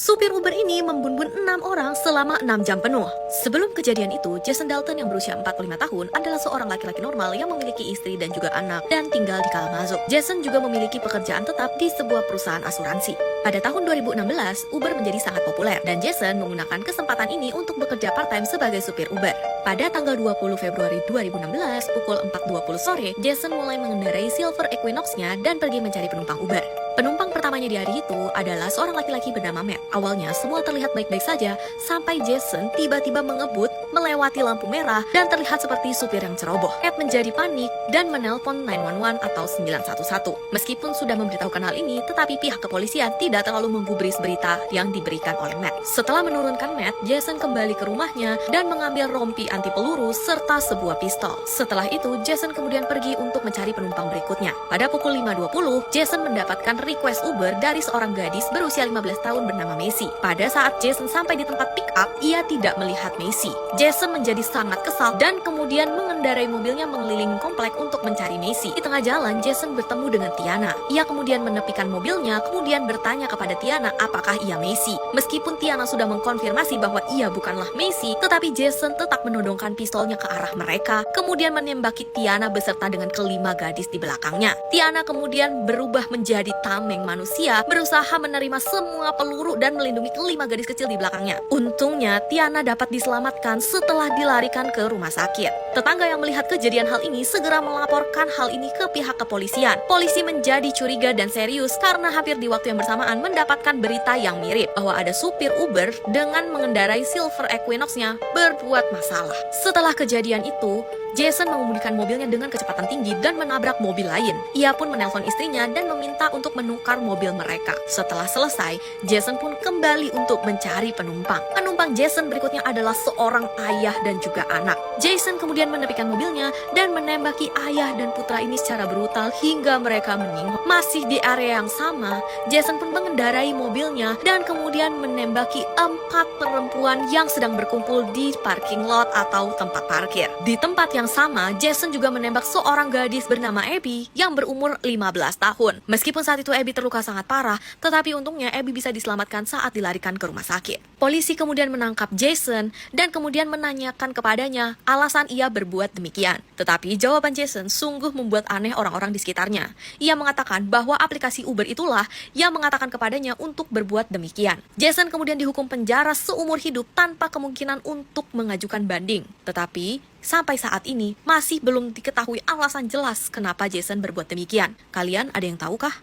Supir Uber ini membunuh 6 orang selama 6 jam penuh. Sebelum kejadian itu, Jason Dalton yang berusia 45 tahun adalah seorang laki-laki normal yang memiliki istri dan juga anak dan tinggal di Kalamazoo. Jason juga memiliki pekerjaan tetap di sebuah perusahaan asuransi. Pada tahun 2016, Uber menjadi sangat populer dan Jason menggunakan kesempatan ini untuk bekerja part-time sebagai supir Uber. Pada tanggal 20 Februari 2016, pukul 4.20 sore, Jason mulai mengendarai Silver Equinox-nya dan pergi mencari penumpang Uber. Penumpang pertamanya di hari itu adalah seorang laki-laki bernama Matt. Awalnya semua terlihat baik-baik saja, sampai Jason tiba-tiba mengebut, melewati lampu merah, dan terlihat seperti supir yang ceroboh. Matt menjadi panik dan menelpon 911 atau 911. Meskipun sudah memberitahukan hal ini, tetapi pihak kepolisian tidak terlalu menggubris berita yang diberikan oleh Matt. Setelah menurunkan Matt, Jason kembali ke rumahnya dan mengambil rompi anti peluru serta sebuah pistol. Setelah itu, Jason kemudian pergi untuk mencari penumpang berikutnya. Pada pukul 5.20, Jason mendapatkan request Uber dari seorang gadis berusia 15 tahun bernama Macy. Pada saat Jason sampai di tempat pick up, ia tidak melihat Macy. Jason menjadi sangat kesal dan kemudian mengendarai mobilnya mengelilingi komplek untuk mencari Macy. Di tengah jalan, Jason bertemu dengan Tiana. Ia kemudian menepikan mobilnya, kemudian bertanya kepada Tiana apakah ia Macy. Meskipun Tiana sudah mengkonfirmasi bahwa ia bukanlah Macy, tetapi Jason tetap menodongkan pistolnya ke arah mereka, kemudian menembaki Tiana beserta dengan kelima gadis di belakangnya. Tiana kemudian berubah menjadi tameng manusia, berusaha menerima semua peluru dan melindungi kelima gadis kecil di belakangnya. Untungnya, Tiana dapat diselamatkan setelah dilarikan ke rumah sakit. Tetangga yang melihat kejadian hal ini segera melaporkan hal ini ke pihak kepolisian. Polisi menjadi curiga dan serius karena hampir di waktu yang bersamaan mendapatkan berita yang mirip bahwa ada supir Uber dengan mengendarai Silver Equinox-nya berbuat masalah. Setelah kejadian itu, Jason mengemudikan mobilnya dengan kecepatan tinggi dan menabrak mobil lain. Ia pun menelpon istrinya dan meminta untuk menukar mobil mereka. Setelah selesai, Jason pun kembali untuk mencari penumpang. Penumpang Jason berikutnya adalah seorang ayah dan juga anak. Jason kemudian menepikan mobilnya dan menembaki ayah dan putra ini secara brutal hingga mereka meninggal. Masih di area yang sama, Jason pun mengendarai mobilnya dan kemudian menembaki 4 perempuan yang sedang berkumpul di parking lot atau tempat parkir. Di tempat yang sama, Jason juga menembak seorang gadis bernama Abby yang berumur 15 tahun. Meskipun saat itu Abby terluka sangat parah, tetapi untungnya Abby bisa diselamatkan saat dilarikan ke rumah sakit. Polisi kemudian menangkap Jason dan kemudian menanyakan kepadanya alasan ia berbuat demikian. Tetapi jawaban Jason sungguh membuat aneh orang-orang di sekitarnya. Ia mengatakan bahwa aplikasi Uber itulah yang mengatakan kepadanya untuk berbuat demikian. Jason kemudian dihukum penjara seumur hidup tanpa kemungkinan untuk mengajukan banding. Tetapi sampai saat ini masih belum diketahui alasan jelas kenapa Jason berbuat demikian. Kalian ada yang tahu kah?